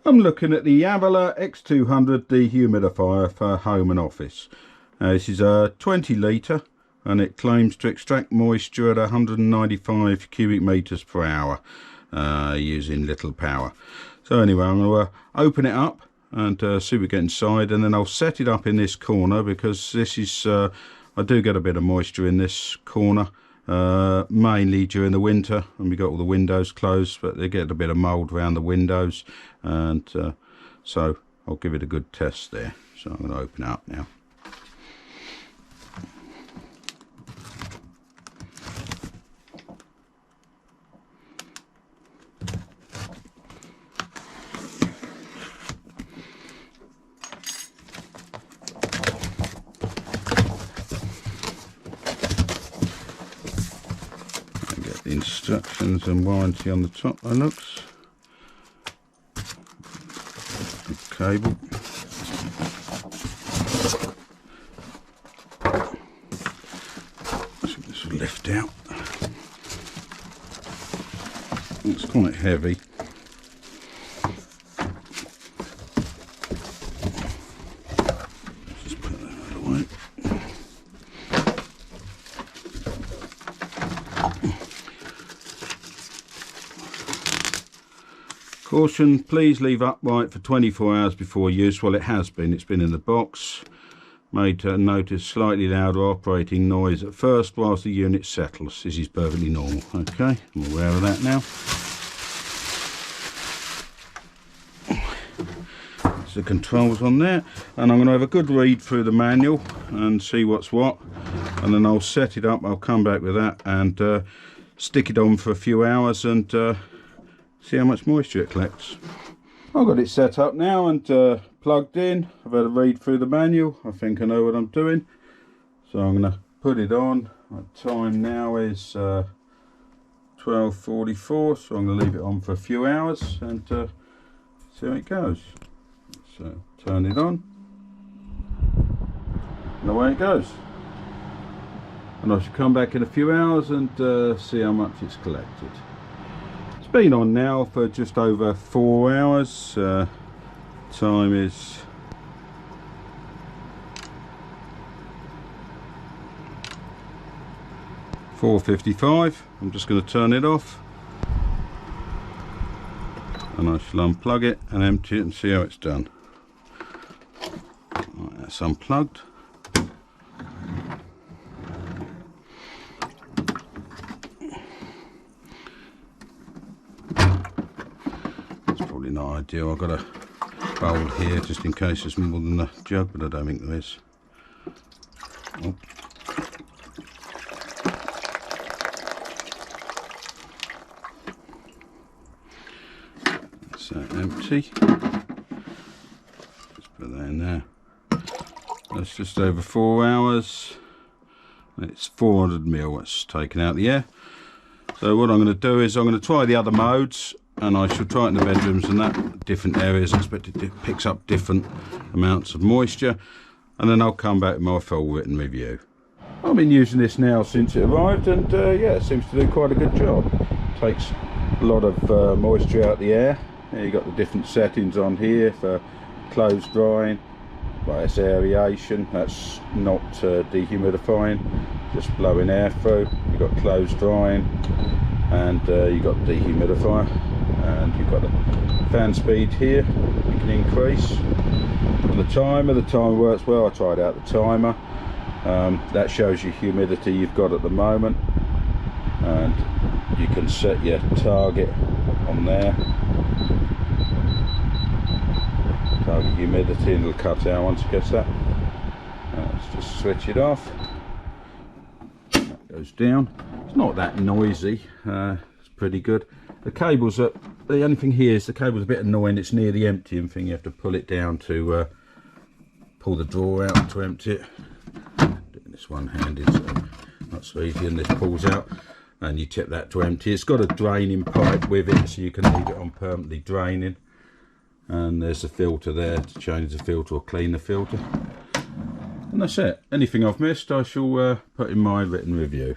I'm looking at the Avalla X-200 dehumidifier for home and office. This is a 20 litre and it claims to extract moisture at 195 cubic metres per hour using little power. So anyway, I'm going to open it up and see what we get inside, and then I'll set it up in this corner because this is I do get a bit of moisture in this corner, mainly during the winter when we got all the windows closed, but they get a bit of mould around the windows, and so I'll give it a good test there. So I'm going to open it up now. Instructions and warranty on the top, that looks. Cable. So this will lift out. It's quite heavy. Just put that out of the way. Caution, please leave upright for 24 hours before use. Well, it has been. It's been in the box. Made to notice slightly louder operating noise at first whilst the unit settles. This is perfectly normal. Okay, I'm aware of that now. There's the controls on there. And I'm going to have a good read through the manual and see what's what. And then I'll set it up. I'll come back with that and stick it on for a few hours and see how much moisture it collects. I've got it set up now and plugged in. I've had a read through the manual. I think I know what I'm doing. So I'm going to put it on. My time now is 12:44, so I'm going to leave it on for a few hours and see how it goes. So turn it on and away it goes. And I should come back in a few hours and see how much it's collected. Been on now for just over 4 hours. Time is 4:55. I'm just going to turn it off and I shall unplug it and empty it and see how it's done. Right, that's unplugged. No idea. I've got a bowl here just in case there's more than a jug, but I don't think there is. Oh. That's empty. Just put that in there. That's just over 4 hours. It's 400 ml that's taken out the air. So what I'm going to do is I'm going to try the other modes, and I shall try it in the bedrooms and that, different areas. I expect it picks up different amounts of moisture, and then I'll come back with my full written review. I've been using this now since it arrived, and yeah, it seems to do quite a good job. Takes a lot of moisture out the air. You've got the different settings on here for close drying. Well, that's aeration, that's not dehumidifying, just blowing air through. You've got close drying, and you've got dehumidifier, and you've got the fan speed here you can increase. And the timer works well. I tried out the timer. That shows you humidity you've got at the moment, and you can set your target on there, target humidity, and it'll cut out once it gets that. Let's just switch it off. That goes down. It's not that noisy. It's pretty good. The cables are, the only thing here is the cable's a bit annoying. It's near the emptying thing. You have to pull it down to pull the drawer out to empty it. Doing this one-handed, so not so easy. And this pulls out, and you tip that to empty. It's got a draining pipe with it, so you can leave it on permanently draining. And there's a filter there to change the filter or clean the filter. And that's it. Anything I've missed, I shall put in my written review.